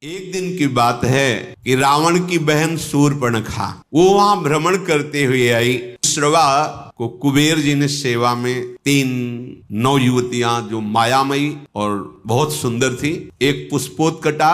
एक दिन की बात है कि रावण की बहन शूर्पणखा वो वहां भ्रमण करते हुए आई। श्रवा को कुबेर जी ने सेवा में 3 नौ युवतियां जो मायामयी और बहुत सुंदर थी। एक पुष्पोत्कटा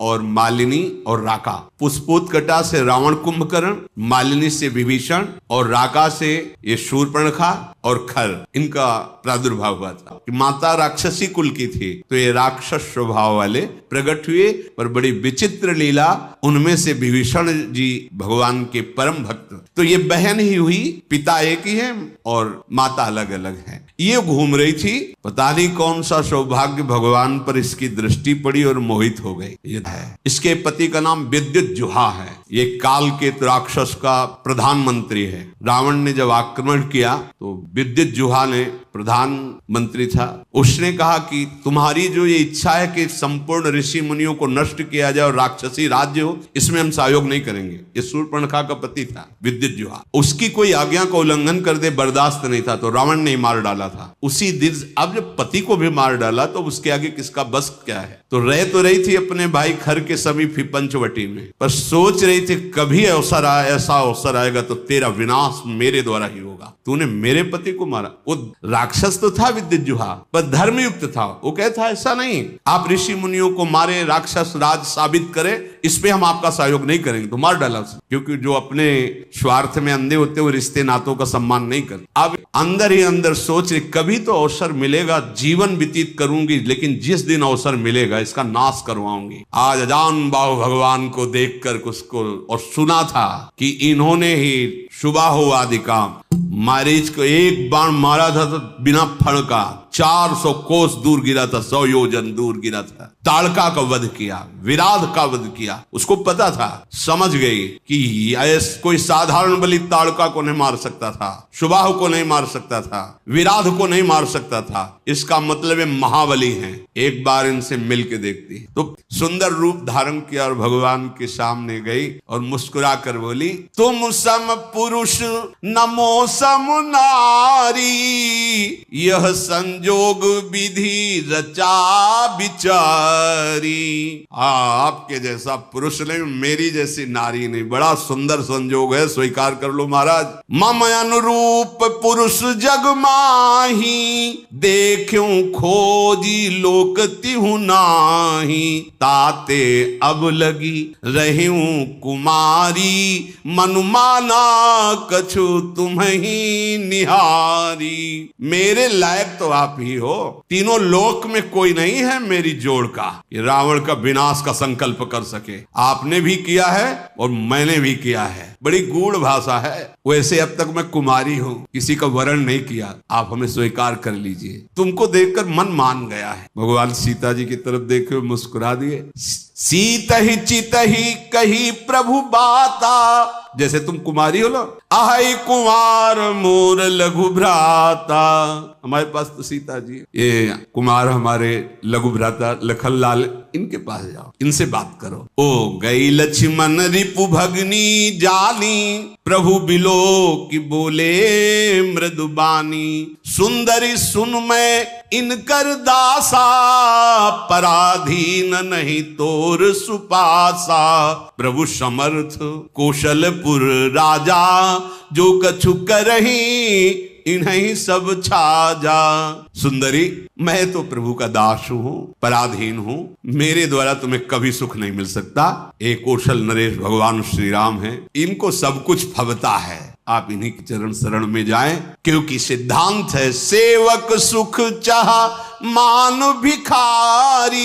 और मालिनी और राका। पुष्पोत्कटा से रावण कुंभकर्ण, मालिनी से विभीषण और राका से ये शूर्पणखा और खर, इनका प्रादुर्भाव हुआ था। कि माता राक्षसी कुल की थी तो ये राक्षस स्वभाव वाले प्रकट हुए, पर बड़ी विचित्र लीला। उनमें से विभीषण जी भगवान के परम भक्त। तो ये बहन ही हुई, पिता एक ही है और माता अलग अलग है। ये घूम रही थी, पता नहीं कौन सा सौभाग्य भगवान पर इसकी दृष्टि पड़ी और मोहित हो गई। ये है, इसके पति का नाम विद्युज्जुहा है। ये काल के राक्षस का प्रधानमंत्री है। रावण ने जब आक्रमण किया तो विद्युज्जुहा ने, प्रधानमंत्री था, उसने कहा कि तुम्हारी जो ये इच्छा है कि संपूर्ण ऋषि मुनियों को नष्ट किया जाए और राक्षसी राज्य हो, इसमें हम सहयोग नहीं करेंगे। ये शूर्पणखा का पति था विद्युज्जुहा। उसकी कोई आज्ञा का उल्लंघन कर दे बर्दाश्त नहीं था, तो रावण ने मार डाला था उसी दिन। अब जब पति को भी मार डाला तो उसके आगे किसका बस क्या है। तो रह रही थी अपने भाई खर के समीप ही पंचवटी में, पर सोच रही थी कभी ऐसा अवसर आएगा तो तेरा विनाश मेरे द्वारा ही होगा। तूने मेरे पति को मारा। वो राक्षस तो था विद्युज्जुहा, पर धर्मयुक्त था। वो कहता ऐसा नहीं, आप ऋषि मुनियों को मारे, राक्षस राज साबित करे, इस पे हम आपका सहयोग नहीं करेंगे। तो मार डाला उसे, क्योंकि जो अपने स्वार्थ में अंधे होते वो रिश्ते नातों का सम्मान नहीं करते। अब अंदर ही अंदर सोच रहे कभी तो अवसर मिलेगा, जीवन व्यतीत करूंगी, लेकिन जिस दिन अवसर मिलेगा इसका नाश करवाऊंगी। आज अजान बाहु भगवान को देखकर उसको और सुना था कि इन्होंने ही शुभाहो आदि काम, मारीच को एक बाण मारा था तो बिना फण का 400 कोस दूर गिरा था, 100 योजन दूर गिरा था। ताड़का का वध किया, विराध का वध किया। उसको पता था, समझ गई कि ऐसा कोई साधारण बलि ताड़का को नहीं मार सकता था, शुभाहु को नहीं मार सकता था, विराध को नहीं मार सकता था। इसका मतलब है महाबली हैं, एक बार इनसे मिल के देखती। तो सुंदर रूप धारण किया और भगवान के सामने गई और मुस्कुरा कर बोली, तुम सम पुरुष नमो सम नारी, यह संजोग विधि रचा विचारी। आपके जैसा पुरुष नहीं, मेरी जैसी नारी नहीं, बड़ा सुंदर संजोग है, स्वीकार कर लो महाराज। मम अनुरूप पुरुष जग माही, देखूं खोजी लोक तिहु नाही, ताते अब लगी रहूं कुमारी, मनुमाना कछु तुम्हीं निहारी। मेरे लायक तो आप ही हो, तीनों लोक में कोई नहीं है मेरी जोड़ का, ये रावण का विनाश का संकल्प कर सके। आपने भी किया है और मैंने भी किया है। बड़ी गूढ़ भाषा है। वैसे अब तक मैं कुमारी हूं, किसी का वरण नहीं किया, आप हमें स्वीकार कर लीजिए। तुमको देखकर मन मान गया है। भगवान सीता जी की तरफ देखे हुए मुस्कुरा दिए। सीत ही चित ही कही प्रभु बाता, जैसे तुम कुमारी हो ना, आहै कुमार मोर लघु भ्राता। हमारे पास तो सीता जी, ये कुमार हमारे लघु भ्राता लखनलाल, इनके पास जाओ, इनसे बात करो। ओ गई लक्ष्मण रिपु भगनी जानी, प्रभु बिलो की बोले मृदुबानी, सुंदरी सुन मैं इनकर दासा, पराधीन नहीं तोर सुपासा, प्रभु समर्थ कौशलपुर राजा, जो कछु करही इन्हीं सब छाजा। सुंदरी, मैं तो प्रभु का दास हूं, पराधीन हूं, मेरे द्वारा तुम्हें कभी सुख नहीं मिल सकता। एक कौशल नरेश भगवान श्री राम है, इनको सब कुछ फबता है। आप इन्हीं के चरण शरण में जाएं, क्योंकि सिद्धांत है सेवक सुख चाह मान भिखारी,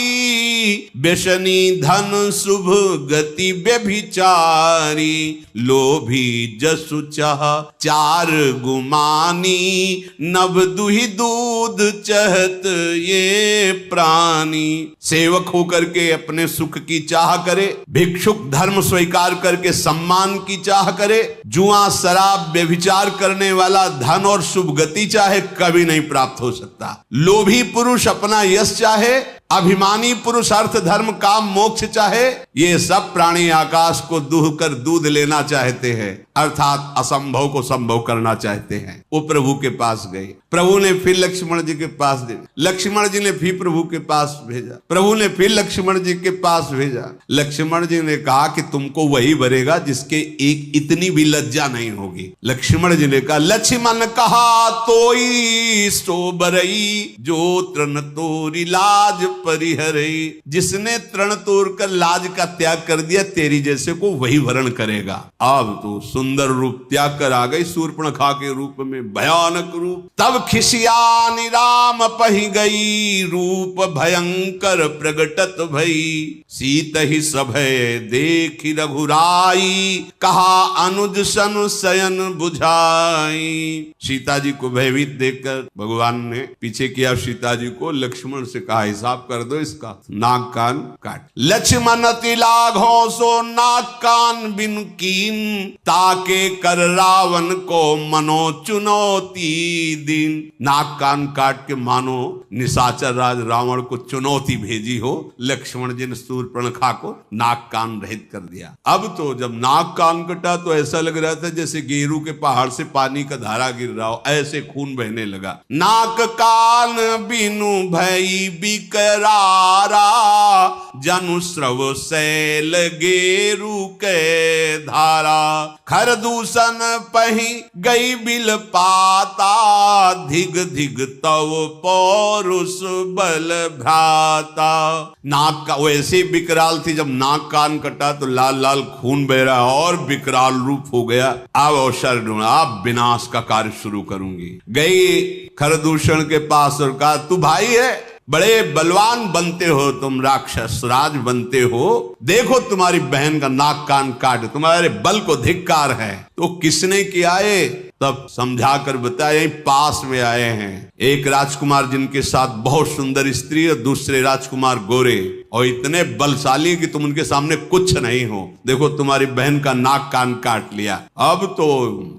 व्यसनी धन शुभ गति व्यभिचारी, लोभी जसु चाह चार गुमानी, नभ दुहि दूध चहत ये प्राणी। सेवक होकर के अपने सुख की चाह करे, भिक्षुक धर्म स्वीकार करके सम्मान की चाह करे, जुआ शराब व्यभिचार करने वाला धन और शुभ गति चाहे, कभी नहीं प्राप्त हो सकता। लोभी पुरुष अपना यश चाहे, अभिमानी पुरुष अर्थ धर्म काम मोक्ष चाहे, ये सब प्राणी आकाश को दूह कर दूध लेना चाहते हैं, अर्थात असंभव को संभव करना चाहते हैं। वो प्रभु के पास गए, प्रभु ने फिर लक्ष्मण जी के पास दे, लक्ष्मण जी ने फिर प्रभु के पास भेजा, प्रभु ने फिर लक्ष्मण जी के पास भेजा। लक्ष्मण जी ने कहा कि तुमको वही भरेगा जिसके एक इतनी भी लज्जा नहीं होगी। लक्ष्मण जी ने कहा, लक्ष्मण कहा तोई सो बरई, जो तृण तोरी लाज परिहरई। जिसने तृण तोड़ कर लाज का त्याग कर दिया, तेरी जैसे को वही वरण करेगा। अब तो सुंदर रूप त्याग कर आ गई शूर्पणखा के रूप में, भयानक रूप। तब खिसियानी राम पही गई, रूप भयंकर प्रगटत भई। सीत ही सभय देखी रघुराई, कहा अनुज सन शयन बुझाई। सीता जी को भयभीत देखकर भगवान ने पीछे किया सीता जी को, लक्ष्मण से कहा हिसाब कर दो इसका, नाक कान काट। लक्ष्मण तिलाघो सो नाक कान बिन कीन, ताके कर रावण को मनो चुनौती दिन। नाक कान काट के मानो निशाचर राज रावण को चुनौती भेजी हो। लक्ष्मण जी ने शूर्पणखा को नाक कान रहित कर दिया। अब तो जब नाक कान कटा तो ऐसा लग रहा था जैसे गेरू के पहाड़ से पानी का धारा गिर रहा हो, ऐसे खून बहने लगा। नाक कान बिनु भई बिकरारा, जनु स्रव शैल गेरू के धारा। खर दूषण पही गई बिल पाता, धिग धिग तव पौरुष बल भ्राता। नाक का वैसे विकराल थी, जब नाक कान कटा तो लाल लाल खून बह रहा और विकराल रूप हो गया। अब अवसर ढूंढा, अब विनाश का कार्य शुरू करूंगी। गई खरदूषण के पास और कहा, तू भाई है, बड़े बलवान बनते हो तुम, राक्षस राज बनते हो, देखो तुम्हारी बहन का नाक कान काट, तुम्हारे बल को धिक्कार है। तो किसने किया है? तब समझा कर बताया, यही पास में आए हैं। एक राजकुमार जिनके साथ बहुत सुंदर स्त्री और दूसरे राजकुमार गोरे और इतने बलशाली कि तुम उनके सामने कुछ नहीं हो। देखो तुम्हारी बहन का नाक कान काट लिया। अब तो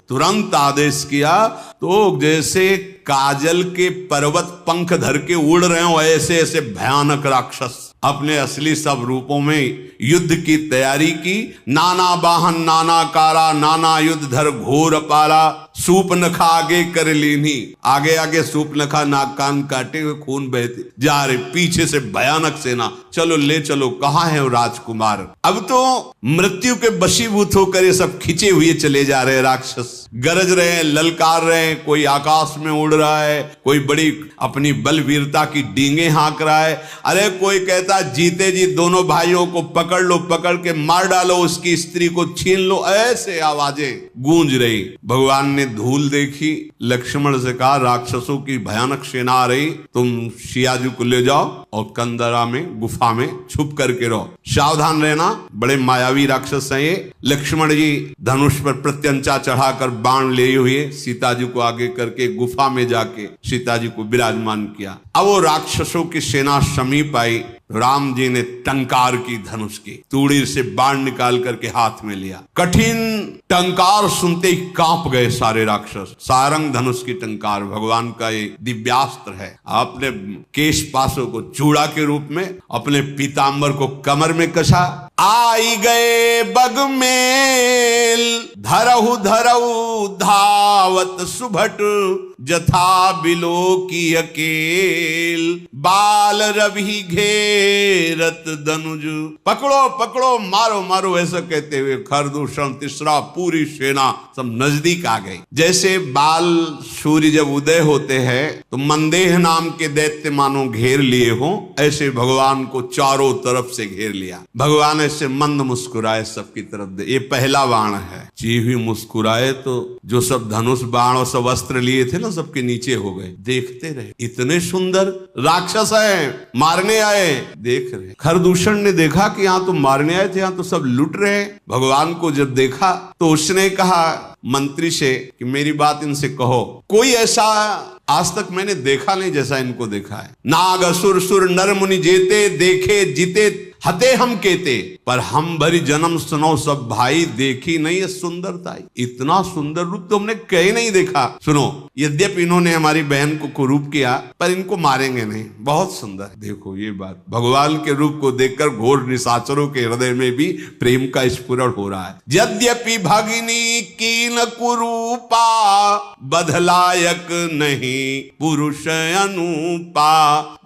तुरंत आदेश किया, तो जैसे काजल के पर्वत पंख धर के उड़ रहे हो, ऐसे ऐसे भयानक राक्षस अपने असली सब रूपों में युद्ध की तैयारी की। नाना वाहन नाना कारा, नाना युद्ध धर घोर पारा। सूपनखा आगे कर लीनी, आगे आगे सूपनखा नाक कान काटे हुए खून बहते जा रहे, पीछे से भयानक सेना, चलो ले चलो, कहाँ है वो राजकुमार। अब तो मृत्यु के वशीभूत होकर ये सब खिंचे हुए चले जा रहे राक्षस, गरज रहे हैं, ललकार रहे हैं। कोई आकाश में उड़ रहा है, कोई बड़ी अपनी बलवीरता की डींगे हाँक रहा है। अरे कोई कहता जीते जी दोनों भाइयों को पकड़ लो, पकड़ के मार डालो, उसकी स्त्री को छीन लो, ऐसे आवाजें गूंज रही। भगवान ने धूल देखी, लक्ष्मण से कहा, राक्षसों की भयानक सेना आ रही, तुम सियाजू को ले जाओ और कंदरा में गुफा में छुप करके रहो, सावधान रहना, बड़े मायावी राक्षस हैं ये। लक्ष्मण जी धनुष पर प्रत्यंचा चढ़ाकर बाण ले हुए सीता जी को आगे करके गुफा में जाके सीता जी को विराजमान किया। अब वो राक्षसों की सेना समीप आई, राम जी ने टंकार की धनुष की, तूड़ी से बाण निकाल करके हाथ में लिया। कठिन टंकार सुनते ही कांप गए सारे राक्षस। सारंग धनुष की टंकार भगवान का ये दिव्यास्त्र है। अपने केश पासों को चूड़ा के रूप में, अपने पीतांबर को कमर में कसा। आई गए बग मेल, धरहु धरहु धावत सुभट, जथा बिलो की अकेल। बाल रवि घेरत दनुज, पकड़ो पकड़ो, मारो मारो, ऐसा कहते हुए खरदूषण तीसरा पूरी सेना सब नजदीक आ गई। जैसे बाल सूर्य जब उदय होते हैं तो मंदेह नाम के दैत्य मानो घेर लिए हो, ऐसे भगवान को चारों तरफ से घेर लिया। भगवान ऐसे मंद मुस्कुराए सबकी तरफ दे, ये पहला बाण है। जी भी मुस्कुराए तो जो सब धनुष बाण और सब अस्त्र लिए थे ना, सबके नीचे हो गए। देखते रहे, इतने सुंदर राक्षस है, मारने आए, देख रहे। खरदूषण ने देखा कि यहाँ तो मारने आए थे, यहाँ तो सब लुट रहे। भगवान को जब देखा तो उसने कहा मंत्री से कि मेरी बात इनसे कहो, कोई ऐसा आज तक मैंने देखा नहीं जैसा इनको देखा है। नाग असुर सुर नर मुनि जेते, देखे जीते हते हम केते पर हम भरी जन्म सुनो सब भाई, देखी नहीं ये सुंदरता, इतना सुंदर रूप तो हमने कहीं नहीं देखा। सुनो, यद्यपि इन्होंने हमारी बहन को कुरूप किया पर इनको मारेंगे नहीं, बहुत सुंदर। देखो ये बात, भगवान के रूप को देखकर घोर निशाचरों के हृदय में भी प्रेम का स्फुरण हो रहा है। यद्यपि भगिनी कीन कुरूपा, बदलायक नहीं पुरुष अनुपा।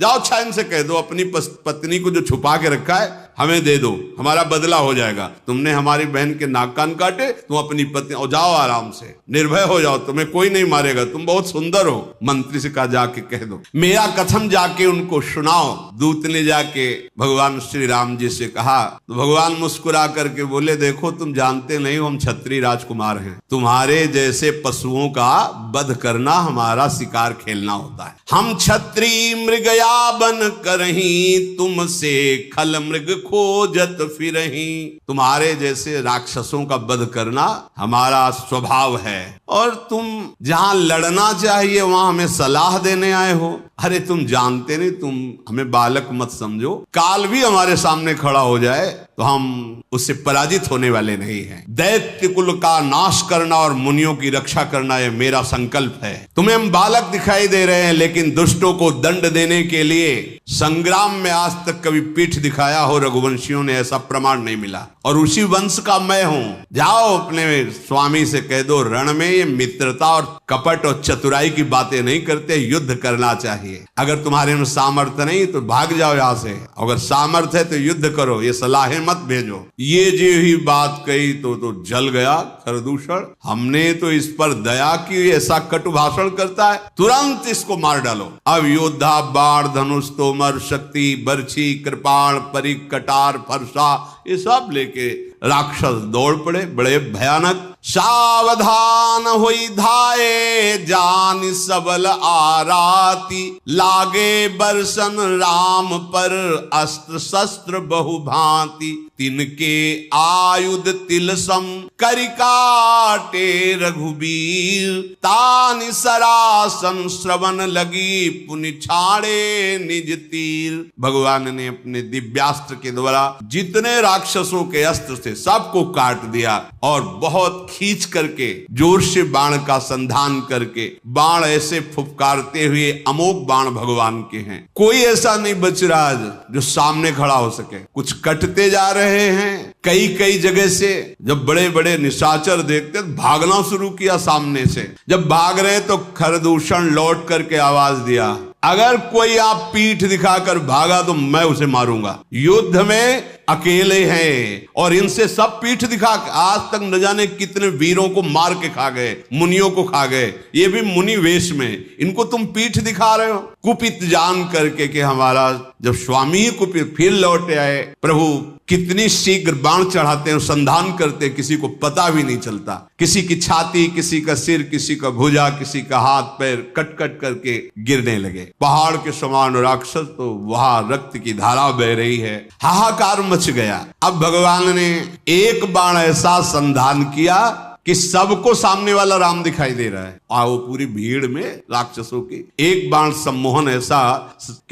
जाओ अच्छा इनसे कह दो अपनी पत्नी को जो छुपा के रखा है हमें दे दो, हमारा बदला हो जाएगा। तुमने हमारी बहन के नाक कान काटे, तुम अपनी पत्नी, और जाओ आराम से, निर्भय हो जाओ, तुम्हें कोई नहीं मारेगा, तुम बहुत सुंदर हो। मंत्री से कहा जाके कह दो, मेरा कथन जाके उनको सुनाओ। दूत ने जाके भगवान श्री राम जी से कहा तो भगवान मुस्कुरा करके बोले, देखो तुम जानते नहीं हो हम क्षत्रिय राजकुमार हैं, तुम्हारे जैसे पशुओं का वध करना हमारा शिकार खेलना होता है। हम क्षत्रिय मृगया बन करही, तुमसे खल मृग खोजत फिरही। तुम्हारे जैसे राक्षसों का वध करना हमारा स्वभाव है, और तुम जहां लड़ना चाहिए वहां हमें सलाह देने आए हो। अरे तुम जानते नहीं, तुम हमें बालक मत समझो, काल भी हमारे सामने खड़ा हो जाए तो हम उससे पराजित होने वाले नहीं हैं। दैत्य कुल का नाश करना और मुनियों की रक्षा करना यह मेरा संकल्प है। तुम्हें हम बालक दिखाई दे रहे हैं, लेकिन दुष्टों को दंड देने के लिए संग्राम में आज तक कभी पीठ दिखाया हो रघुवंशियों ने, ऐसा प्रमाण नहीं मिला, और उसी वंश का मैं हूं। जाओ अपने स्वामी से कह दो, रण में ये मित्रता और कपट और चतुराई की बातें नहीं करते, युद्ध करना चाहिए। अगर तुम्हारे में सामर्थ्य नहीं तो भाग जाओ यहां से, अगर सामर्थ्य है तो युद्ध करो, ये सलाहें मत भेजो। ये जो ही बात कही तो जल गया खरदूषण। हमने तो इस पर दया की, ऐसा कटु भाषण करता है, तुरंत इसको मार डालो। अब योद्धा बाण धनुष तोमर शक्ति बर्छी कृपाण परिक कटार फरसा ये सब लेके राक्षस दौड़ पड़े, बड़े भयानक। सावधान हुई धाये जान सबल आराती, लागे बरसन राम पर अस्त्र शस्त्र बहुभांति। तिनके आयुध तिलसम करि काटे रघुबीर, तानि सरासन श्रवण लगी पुनि छाड़े निज तीर। भगवान ने अपने दिव्यास्त्र के द्वारा जितने राक्षसों के अस्त्र थे सबको काट दिया, और बहुत खींच करके जोर से बाण का संधान करके बाण ऐसे फुफकारते हुए अमोघ बाण भगवान के हैं। कोई ऐसा नहीं बच रहा जो सामने खड़ा हो सके। कुछ कटते जा रहे हैं कई कई जगह से। जब बड़े बड़े निशाचर देखते भागना शुरू किया सामने से। जब भाग रहे तो खरदूषण लौट करके आवाज दिया, अगर कोई आप पीठ दिखाकर भागा तो मैं उसे मारूंगा। युद्ध में अकेले हैं और इनसे सब पीठ दिखा, आज तक न जाने कितने वीरों को मार के खा गए, मुनियों को खा गए, ये भी मुनि वेश में। इनको तुम पीठ दिखा रहे हो। कुपित जान करके कि हमारा जब स्वामी ही कुपित, फिर लौटे आए। प्रभु कितनी शीघ्र बाण चढ़ाते हैं, संधान करते, किसी को पता भी नहीं चलता। किसी की छाती, किसी का सिर, किसी का भुजा, किसी का हाथ पैर कट कट करके गिरने लगे। पहाड़ के समान राक्षस, तो वहां रक्त की धारा बह रही है, हाहाकार मच गया। अब भगवान ने एक बाण ऐसा संधान किया कि सबको सामने वाला राम दिखाई दे रहा है। और वो पूरी भीड़ में राक्षसों की एक बाण सम्मोहन ऐसा,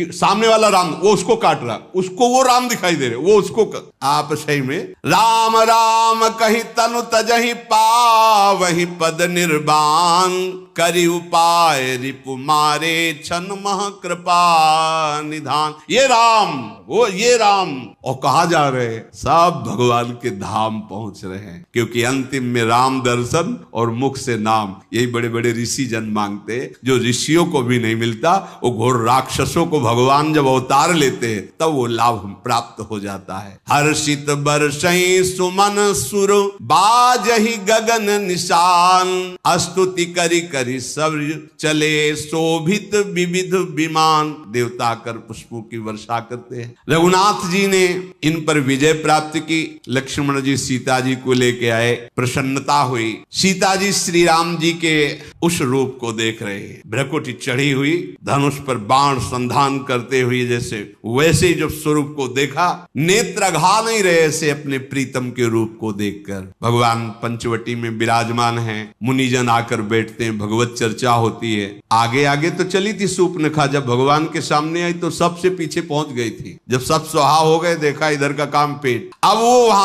सामने वाला राम वो उसको काट रहा, उसको वो राम दिखाई दे रहे, वो उसको आप सही में राम राम कही तनु तजहि पावहि पद निर्बाण, करि उपाय रिपु मारे छन मह कृपा निधान। ये राम, वो ये राम, और कहा जा रहे हैं सब भगवान के धाम पहुंच रहे हैं, क्योंकि अंतिम में राम दर्शन और मुख से नाम, यही बड़े बड़े ऋषि जन मांगते, जो ऋषियों को भी नहीं मिलता। वो घोर राक्षसों को भगवान जब अवतार लेते हैं तब वो लाभ प्राप्त हो जाता है। हर्षित बरसई सुमन सुर बाजहि गगन निशान, स्तुति करि करि सब चले शोभित विविध विमान। देवता कर पुष्पों की वर्षा करते हैं। रघुनाथ जी ने इन पर विजय प्राप्त की। लक्ष्मण जी सीता जी को लेके आए, प्रसन्नता हुई। सीता जी श्री राम जी के उस रूप को देख रहे हैं, भ्रकुटी चढ़ी हुई, धनुष पर बाण संधान करते हुए, जैसे वैसे ही जब स्वरूप को देखा, नेत्र अघा नहीं रहे से अपने प्रीतम के रूप को देखकर। भगवान पंचवटी में विराजमान हैं, मुनिजन आकर बैठते हैं, भगवत चर्चा होती है। आगे आगे तो चली थी शूर्पणखा, जब भगवान के सामने आई तो सबसे पीछे पहुंच गई थी। जब सब स्वाहा हो गए, देखा इधर का काम पेट। अब वो वहां